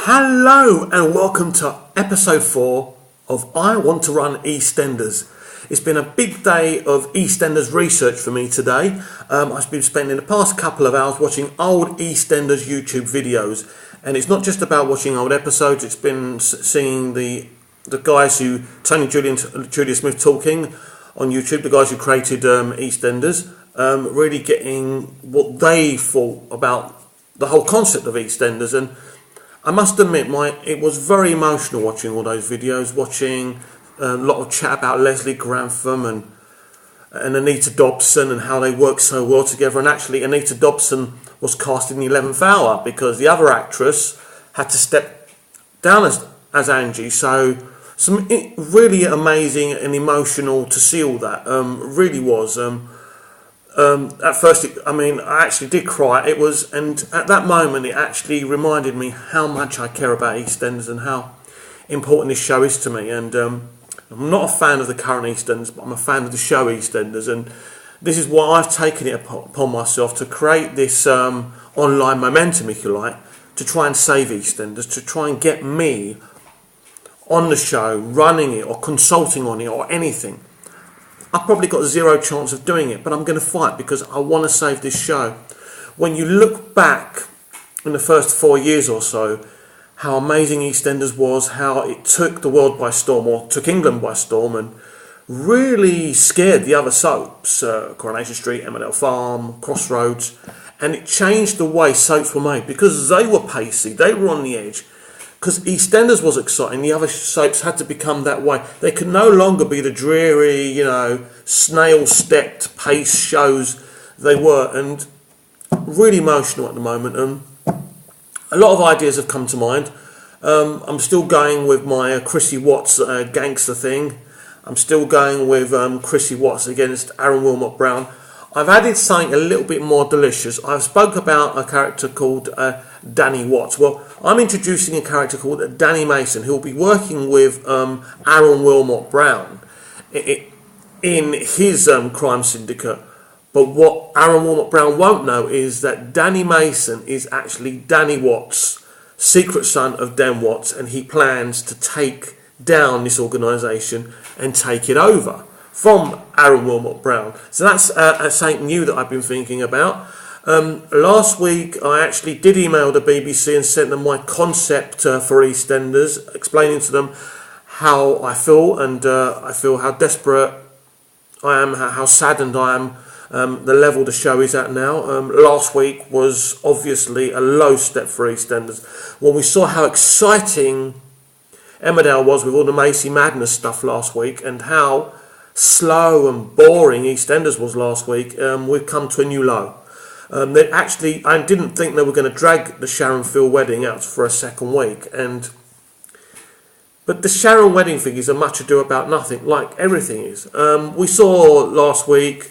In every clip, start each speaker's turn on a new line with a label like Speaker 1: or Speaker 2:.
Speaker 1: Hello and welcome to episode 4 of I Want to Run Eastenders. It's been a big day of Eastenders research for me today. I've been spending the past couple of hours watching old Eastenders YouTube videos, and it's not just about watching old episodes. It's been seeing the guys who Tony, Julia and Julia Smith talking on YouTube, the guys who created Eastenders, really getting what they thought about the whole concept of Eastenders. And I must admit, it was very emotional watching all those videos, watching a lot of chat about Leslie Grantham and Anita Dobson and how they worked so well together. And actually, Anita Dobson was cast in the 11th hour because the other actress had to step down as Angie. So some really amazing and emotional to see all that. Really was. At first, I actually did cry. And at that moment, it actually reminded me how much I care about EastEnders and how important this show is to me. And I'm not a fan of the current EastEnders, but I'm a fan of the show EastEnders. And this is why I've taken it upon myself to create this online momentum, if you like, to try and save EastEnders, to try and get me on the show, running it or consulting on it or anything. I've probably got zero chance of doing it, but I'm going to fight because I want to save this show. When you look back in the first 4 years or so, how amazing EastEnders was, how it took the world by storm, or took England by storm, and really scared the other soaps, Coronation Street, Emmerdale Farm, Crossroads, and it changed the way soaps were made because they were pacey, they were on the edge. Because EastEnders was exciting, the other soaps had to become that way. They could no longer be the dreary, snail-stepped pace shows they were, and really emotional at the moment. And a lot of ideas have come to mind. I'm still going with my Chrissy Watts gangster thing. I'm still going with Chrissy Watts against Aaron Wilmot Brown. I've added something a little bit more delicious. I've spoke about a character called Danny Watts. Well, I'm introducing a character called Danny Mason, who will be working with Aaron Wilmot Brown in his crime syndicate. But what Aaron Wilmot Brown won't know is that Danny Mason is actually Danny Watts' secret son of Dan Watts, and he plans to take down this organisation and take it over from Aaron Wilmot Brown. So that's something new that I've been thinking about. Last week I actually did email the BBC and sent them my concept for EastEnders, explaining to them how I feel, and I feel how desperate I am, how saddened I am, the level the show is at now. Last week was obviously a low step for EastEnders. When we saw how exciting Emmerdale was with all the Macy Madness stuff last week, and how slow and boring EastEnders was last week, we've come to a new low. I didn't think they were going to drag the Sharon Phil wedding out for a second week, but the Sharon wedding thing is a much ado about nothing, like everything is. We saw last week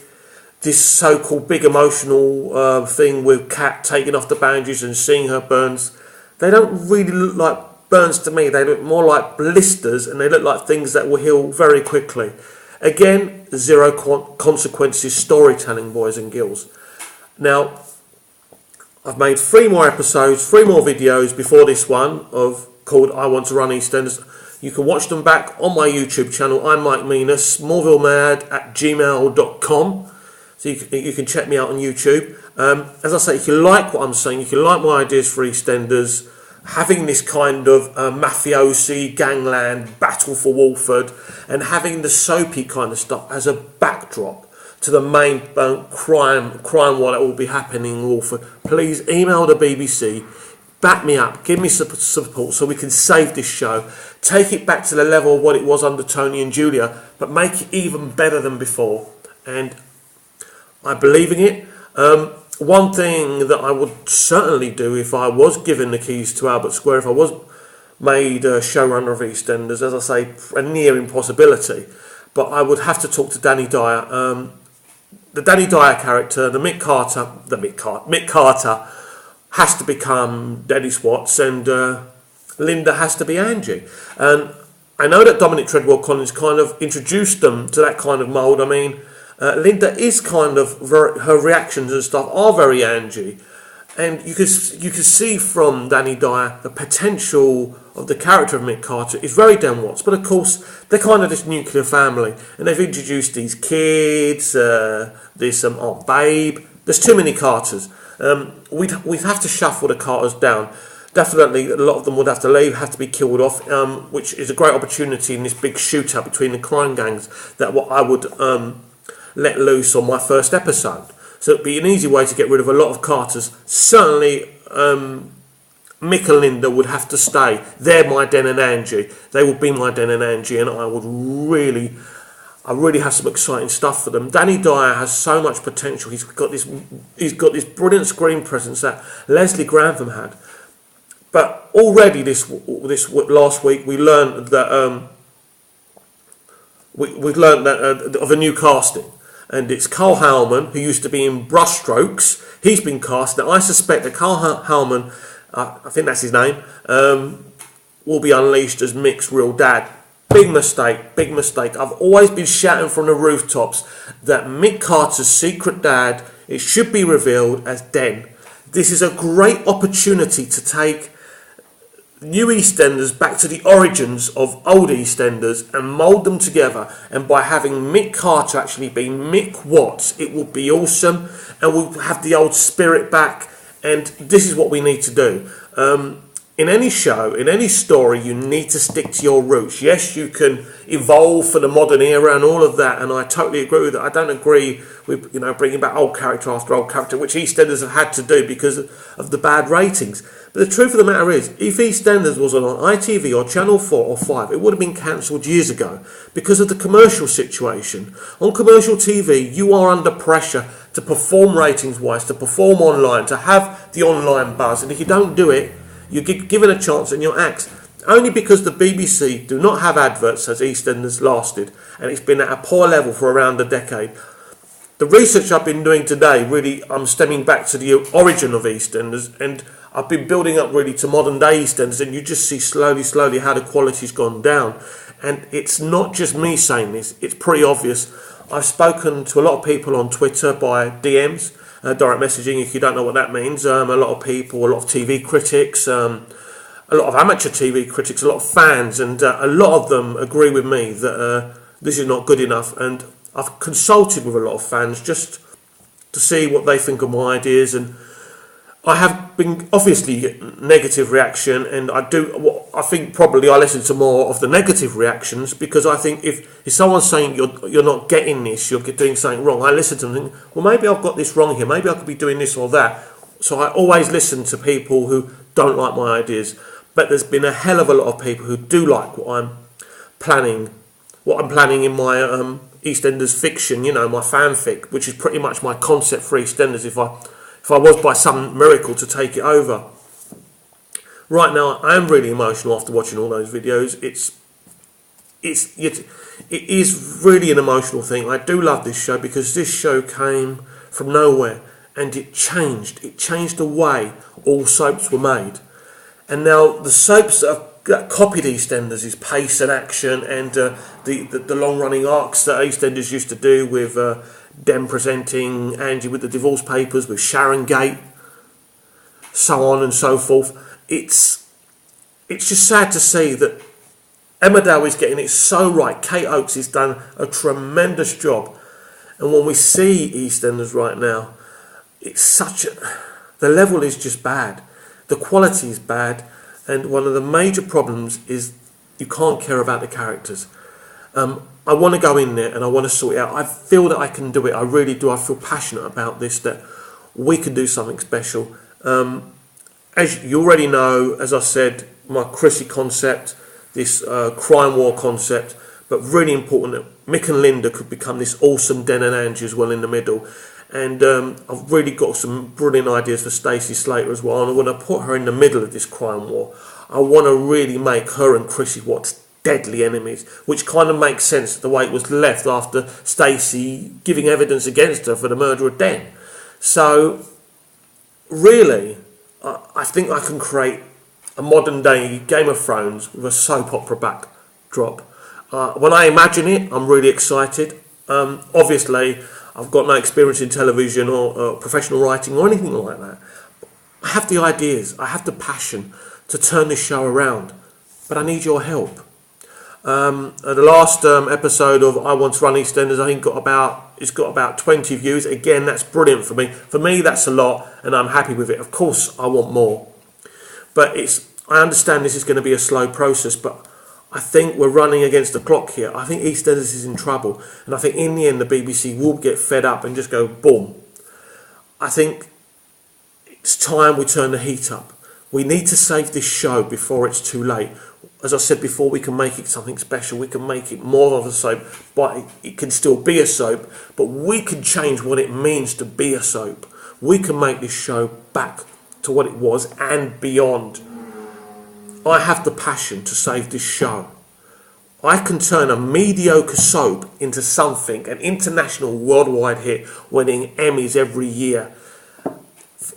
Speaker 1: this so-called big emotional thing with Kat taking off the bandages and seeing her burns. They don't really look like burns to me. They look more like blisters, and they look like things that will heal very quickly. Again, zero consequences storytelling, boys and girls. Now, I've made 3 more episodes, 3 more videos before this one called I Want to Run EastEnders. You can watch them back on my YouTube channel. I'm Mike Menas, smallvillemad@gmail.com. So you can check me out on YouTube. As I say, if you like what I'm saying, if you like my ideas for EastEnders, having this kind of mafiosi, gangland, battle for Walford, and having the soapy kind of stuff as a backdrop to the main crime war that will be happening in Walford, please email the BBC, back me up, give me support so we can save this show, take it back to the level of what it was under Tony and Julia, but make it even better than before. And I believe in it. One thing that I would certainly do if I was given the keys to Albert Square, if I was made a showrunner of EastEnders, as I say, a near impossibility, but I would have to talk to Danny Dyer. The Danny Dyer character, Mick Carter, has to become Dennis Watts, and Linda has to be Angie. And I know that Dominic Treadwell Collins kind of introduced them to that kind of mould. I mean, Linda is kind of her reactions and stuff are very Angie, And you could see from Danny Dyer the potential of the character of Mick Carter is very Dan Watts, but of course they're kind of this nuclear family, and they've introduced these kids. There's Aunt Babe. There's too many Carters. We'd have to shuffle the Carters down. Definitely, a lot of them would have to leave, have to be killed off, which is a great opportunity in this big shootout between the crime gangs that what I would let loose on my first episode. So it'd be an easy way to get rid of a lot of Carters. Certainly, Mick and Linda would have to stay. They're my Den and Angie. They would be my Den and Angie, and I really have some exciting stuff for them. Danny Dyer has so much potential. He's got this brilliant screen presence that Leslie Grantham had. But already this last week we learned that we learned that of a new casting. And it's Carl Howman, who used to be in Brushstrokes. He's been cast. Now, I suspect that Carl Howman, I think that's his name, will be unleashed as Mick's real dad. Big mistake, big mistake. I've always been shouting from the rooftops that Mick Carter's secret dad, it should be revealed as Den. This is a great opportunity to take new Eastenders back to the origins of old Eastenders and mould them together, and by having Mick Carter actually be Mick Watts, it will be awesome, and we'll have the old spirit back. And this is what we need to do. In any show, in any story, you need to stick to your roots. Yes, you can evolve for the modern era and all of that, and I totally agree with that. I don't agree with bringing back old character after old character, which EastEnders have had to do because of the bad ratings. But the truth of the matter is, if EastEnders was on ITV or Channel 4 or 5, it would have been cancelled years ago because of the commercial situation. On commercial TV, you are under pressure to perform ratings-wise, to perform online, to have the online buzz, and if you don't do it, you're given a chance and you're axed. Only because the BBC do not have adverts has EastEnders lasted, and it's been at a poor level for around a decade. The research I've been doing today, really, I'm stemming back to the origin of EastEnders, and I've been building up really to modern day EastEnders, and you just see slowly how the quality's gone down. And it's not just me saying this, it's pretty obvious. I've spoken to a lot of people on Twitter by DMs, direct messaging, if you don't know what that means. A lot of people, a lot of TV critics, a lot of amateur TV critics, a lot of fans, and a lot of them agree with me that this is not good enough. And I've consulted with a lot of fans just to see what they think of my ideas, and I have been obviously negative reaction, and I think probably I listen to more of the negative reactions, because I think if someone's saying you're not getting this, you're doing something wrong, I listen to them and think, well, maybe I've got this wrong here, maybe I could be doing this or that. So I always listen to people who don't like my ideas, but there's been a hell of a lot of people who do like what I'm planning in my EastEnders fiction, my fanfic, which is pretty much my concept for EastEnders if I was by some miracle to take it over. Right now, I am really emotional after watching all those videos. It is really an emotional thing. I do love this show because this show came from nowhere, and it changed. It changed the way all soaps were made. And now the soaps that copied EastEnders is pace and action, and the long-running arcs that EastEnders used to do with them presenting Angie with the divorce papers, with Sharon Gate, so on and so forth. It's just sad to see that Emmerdale is getting it so right. Kate Oakes has done a tremendous job, and when we see EastEnders right now, the level is just bad, the quality is bad, and one of the major problems is you can't care about the characters. I want to go in there and I want to sort it out. I feel that I can do it. I really do. I feel passionate about this, that we can do something special. As you already know, as I said, my Chrissy concept, this crime war concept, but really important that Mick and Linda could become this awesome Den and Angie as well in the middle. And I've really got some brilliant ideas for Stacey Slater as well. And I want to put her in the middle of this crime war. I want to really make her and Chrissy Watts deadly enemies, which kind of makes sense the way it was left after Stacey giving evidence against her for the murder of Den. So really, I think I can create a modern day Game of Thrones with a soap opera backdrop. When I imagine it, I'm really excited. Obviously, I've got no experience in television or professional writing or anything like that. I have the ideas, I have the passion to turn this show around, but I need your help. The last episode of I Want to Run EastEnders, I think it's got about 20 views. Again, that's brilliant for me. For me, that's a lot, and I'm happy with it. Of course, I want more, but I understand this is going to be a slow process, but I think we're running against the clock here. I think EastEnders is in trouble, and I think in the end the BBC will get fed up and just go boom. I think it's time we turn the heat up. We need to save this show before it's too late. As I said before, we can make it something special. We can make it more of a soap, but it can still be a soap. But we can change what it means to be a soap. We can make this show back to what it was and beyond. I have the passion to save this show. I can turn a mediocre soap into something, an international worldwide hit, winning Emmys every year.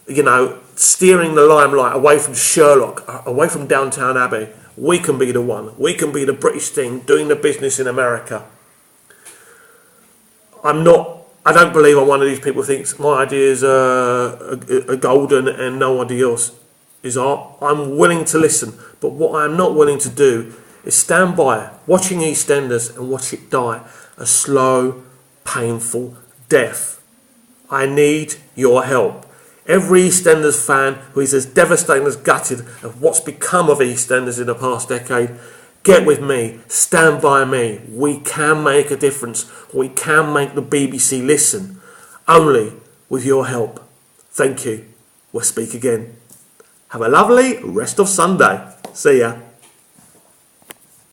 Speaker 1: You know, steering the limelight away from Sherlock, away from Downton Abbey. We can be the one. We can be the British thing doing the business in America. I don't believe I'm one of these people who thinks my ideas are golden and no idea else is art. I'm willing to listen, but what I'm not willing to do is stand by watching EastEnders and watch it die a slow, painful death. I need your help. Every EastEnders fan who is as devastated as gutted of what's become of EastEnders in the past decade, get with me, stand by me. We can make a difference. We can make the BBC listen. Only with your help. Thank you. We'll speak again. Have a lovely rest of Sunday. See ya.